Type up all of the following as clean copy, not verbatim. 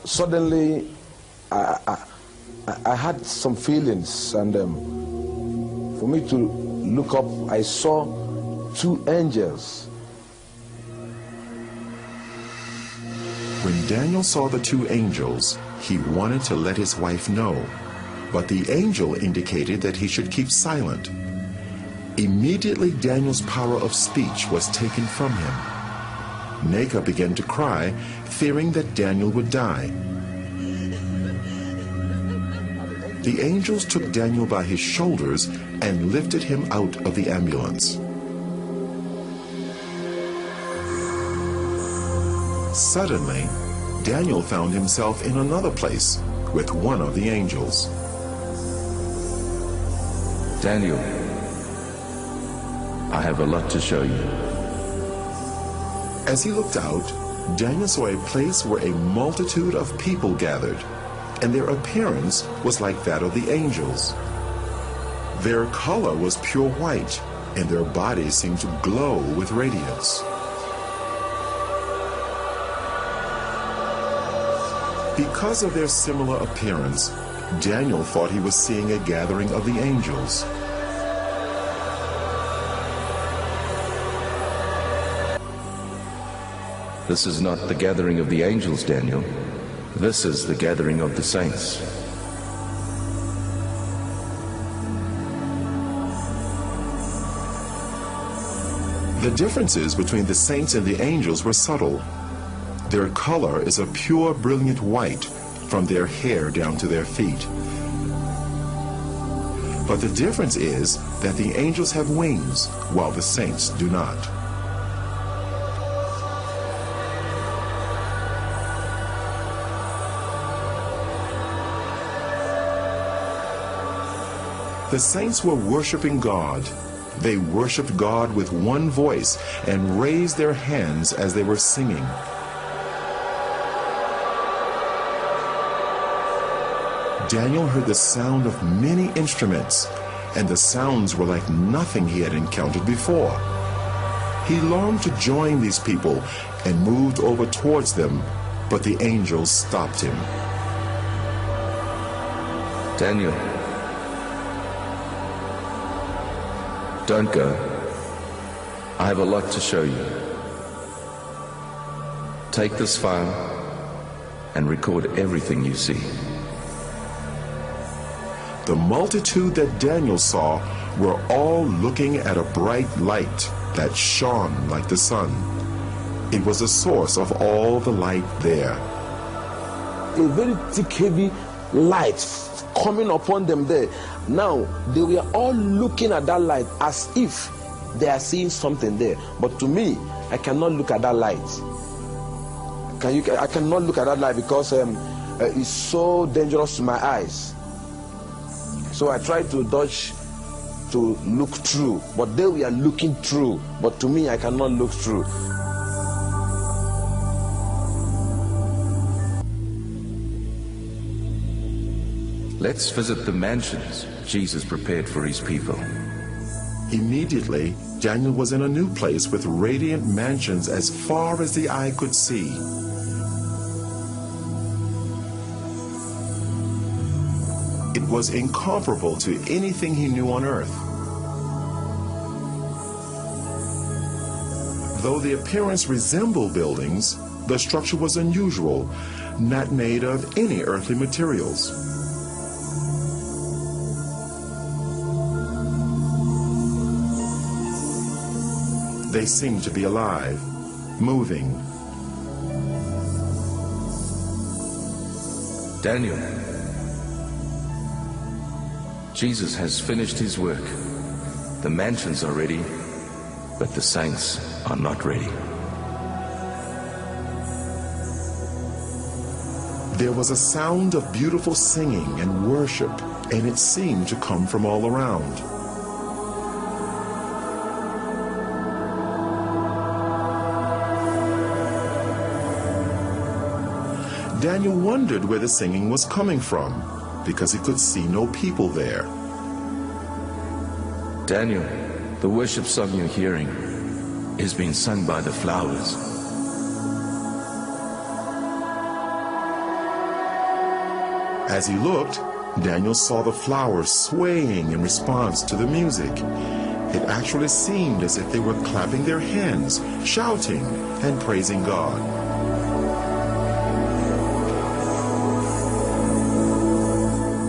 Suddenly, I had some feelings, and for me to look up, I saw two angels. When Daniel saw the two angels, he wanted to let his wife know, but the angel indicated that he should keep silent. Immediately, Daniel's power of speech was taken from him. Neka began to cry, fearing that Daniel would die. The angels took Daniel by his shoulders and lifted him out of the ambulance. Suddenly, Daniel found himself in another place with one of the angels. Daniel, I have a lot to show you. As he looked out, Daniel saw a place where a multitude of people gathered, and their appearance was like that of the angels. Their color was pure white, and their bodies seemed to glow with radiance. Because of their similar appearance, Daniel thought he was seeing a gathering of the angels. This is not the gathering of the angels, Daniel. This is the gathering of the saints. The differences between the saints and the angels were subtle. Their color is a pure, brilliant white from their hair down to their feet. But the difference is that the angels have wings, while the saints do not. The saints were worshiping God. They worshiped God with one voice and raised their hands as they were singing. Daniel heard the sound of many instruments, and the sounds were like nothing he had encountered before. He longed to join these people and moved over towards them, but the angels stopped him. Daniel, don't go. I have a lot to show you. Take this file and record everything you see. The multitude that Daniel saw were all looking at a bright light that shone like the sun. It was the source of all the light there. A very thick, heavy light coming upon them there. Now, they were all looking at that light as if they are seeing something there. But to me, I cannot look at that light. I cannot look at that light because it's so dangerous to my eyes. So I tried to dodge to look through, but they were looking through. But to me, I cannot look through. Let's visit the mansions Jesus prepared for his people. Immediately, Daniel was in a new place with radiant mansions as far as the eye could see. It was incomparable to anything he knew on earth. Though the appearance resembled buildings, the structure was unusual, not made of any earthly materials. They seemed to be alive, moving. Daniel, Jesus has finished his work. The mansions are ready, but the saints are not ready. There was a sound of beautiful singing and worship, and it seemed to come from all around. Daniel wondered where the singing was coming from. because he could see no people there. Daniel, the worship song you're hearing is being sung by the flowers. As he looked, Daniel saw the flowers swaying in response to the music. It actually seemed as if they were clapping their hands, shouting, and praising God.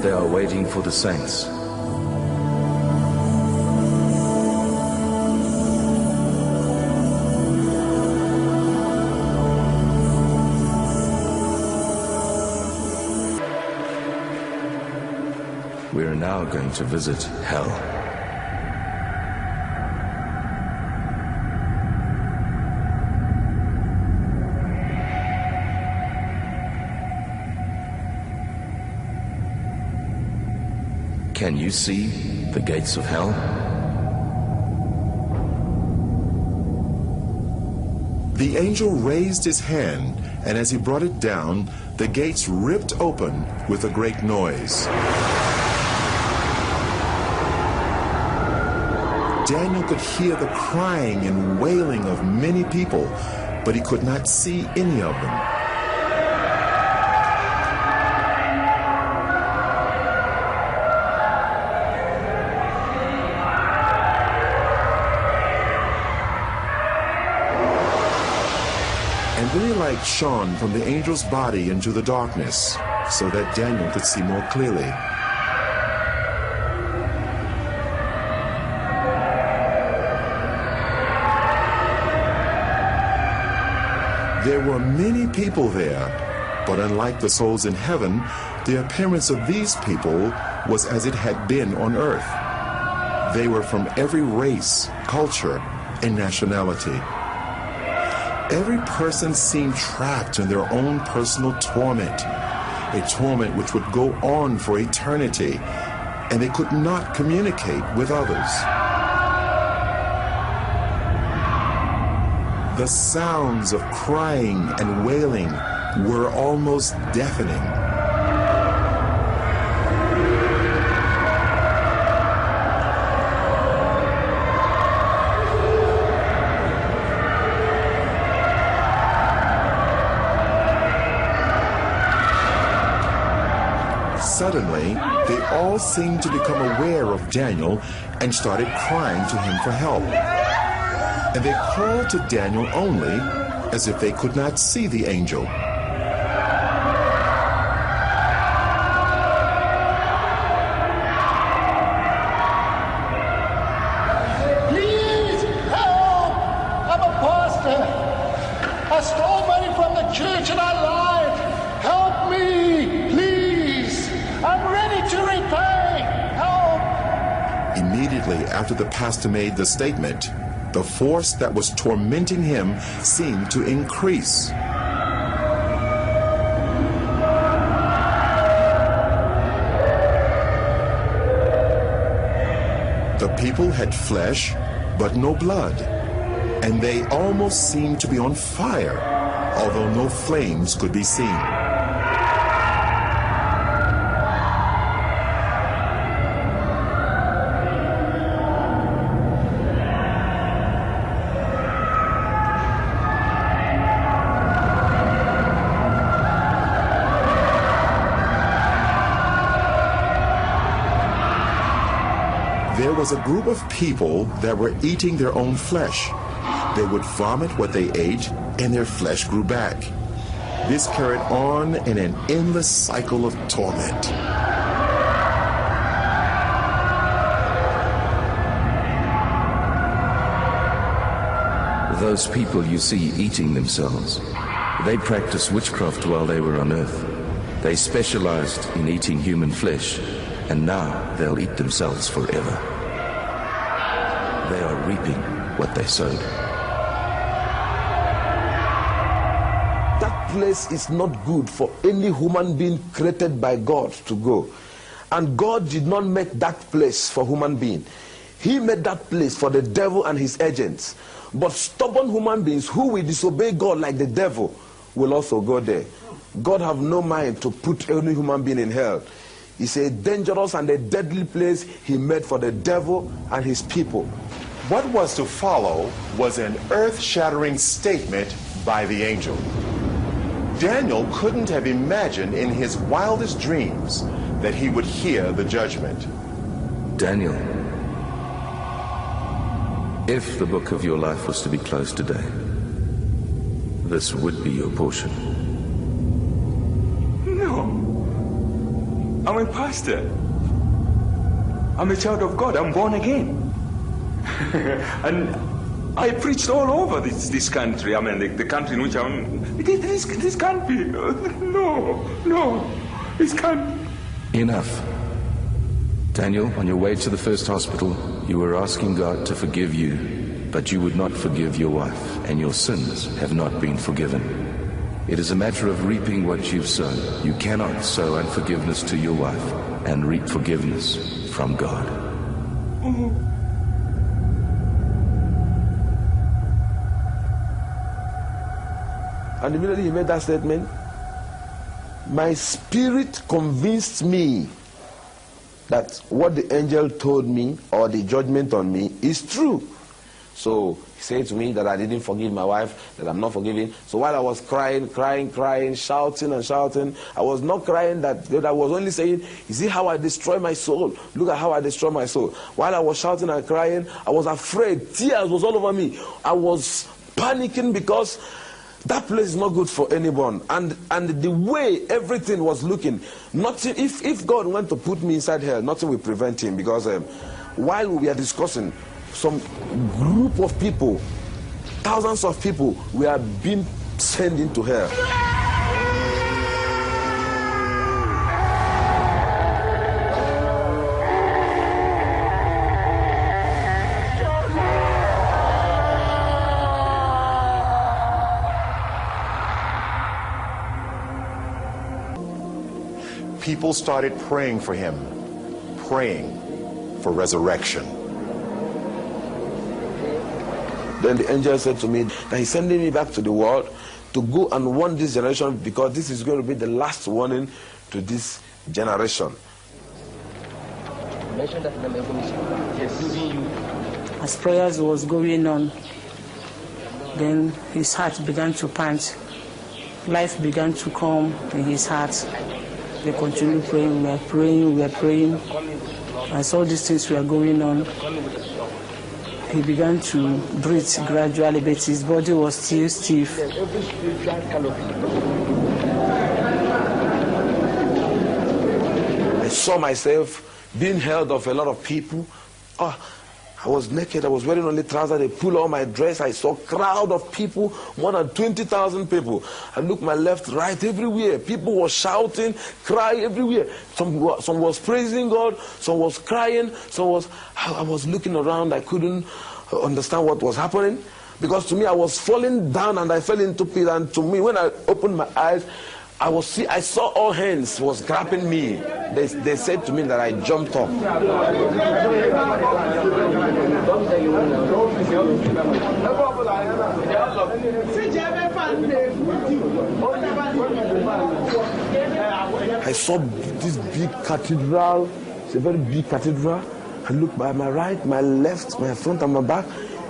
They are waiting for the saints. We are now going to visit hell. Can you see the gates of hell? The angel raised his hand, and as he brought it down, the gates ripped open with a great noise. Daniel could hear the crying and wailing of many people, but he could not see any of them. And then a light shone from the angel's body into the darkness, so that Daniel could see more clearly. There were many people there, but unlike the souls in heaven, the appearance of these people was as it had been on earth. They were from every race, culture, and nationality. Every person seemed trapped in their own personal torment, a torment which would go on for eternity, and they could not communicate with others. The sounds of crying and wailing were almost deafening. Suddenly, they all seemed to become aware of Daniel and started crying to him for help. And they called to Daniel only as if they could not see the angel. Please help! I'm a pastor. I stole money from the church and I lied. Help me, please. I'm ready to repay. Help! Immediately after the pastor made the statement, the force that was tormenting him seemed to increase. The people had flesh, but no blood, and they almost seemed to be on fire, although no flames could be seen. There was a group of people that were eating their own flesh. They would vomit what they ate, and their flesh grew back. This carried on in an endless cycle of torment. Those people you see eating themselves, they practiced witchcraft while they were on earth. They specialized in eating human flesh, and now they'll eat themselves forever. They are reaping what they sowed. That place is not good for any human being created by God to go. And God did not make that place for human being. He made that place for the devil and his agents. But stubborn human beings who will disobey God like the devil will also go there. God have no mind to put any human being in hell. It's a dangerous and a deadly place he made for the devil and his people. What was to follow was an earth-shattering statement by the angel. Daniel couldn't have imagined in his wildest dreams that he would hear the judgment. Daniel, if the book of your life was to be closed today, this would be your portion. No. I'm a pastor. I'm a child of God. I'm born again. And I preached all over this country. I mean, the country in which I'm... This can't be. No. This can't. Enough. Daniel, on your way to the first hospital, you were asking God to forgive you, but you would not forgive your wife, and your sins have not been forgiven. It is a matter of reaping what you've sown. You cannot sow unforgiveness to your wife and reap forgiveness from God. And immediately he made that statement, my spirit convinced me that what the angel told me, or the judgment on me, is true. So he said to me that I didn't forgive my wife, that I'm not forgiving. So while I was crying, shouting and shouting, I was not crying that I was only saying, you see how I destroy my soul? Look at how I destroy my soul. While I was shouting and crying, I was afraid. Tears was all over me. I was panicking because that place is not good for anyone. And the way everything was looking, nothing, if God went to put me inside hell, nothing will prevent him. Because while we are discussing, some group of people, thousands of people, were being sent into hell. People started praying for him, praying for resurrection. Then the angel said to me that he's sending me back to the world to go and warn this generation, because this is going to be the last warning to this generation. As prayers was going on, then his heart began to pant. Life began to come in his heart. We continued praying, we were praying. As all these things were going on, he began to breathe gradually, but his body was still stiff. I saw myself being held of a lot of people. I was naked, I was wearing only trousers, they pulled all my dress. I saw a crowd of people, more than 20,000 people. I looked my left, right, everywhere. People were shouting, crying everywhere. Some was praising God, some was crying, I was looking around, I couldn't understand what was happening. Because to me, I was falling down and I fell into pit. And to me, when I opened my eyes, I saw all hands was grabbing me. They said to me that I jumped up. I saw this big cathedral. It's a very big cathedral. I looked by my right, my left, my front and my back.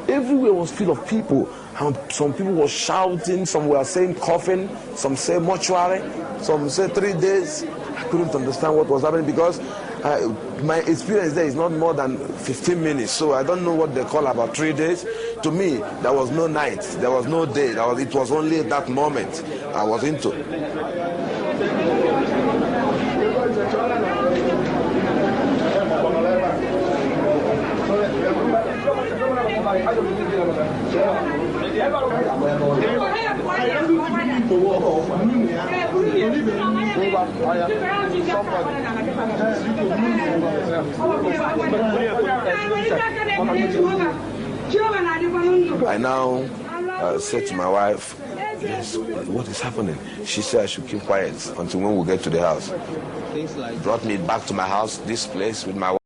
Everywhere was full of people. And some people were shouting, some were saying coffin, some say mortuary, some say 3 days. I couldn't understand what was happening because my experience there is not more than 15 minutes. So I don't know what they call about 3 days. To me, there was no night, there was no day. It was only that moment I was into. I now said to my wife, yes, what is happening? She said I should keep quiet until when we get to the house. Brought me back to my house, this place with my wife.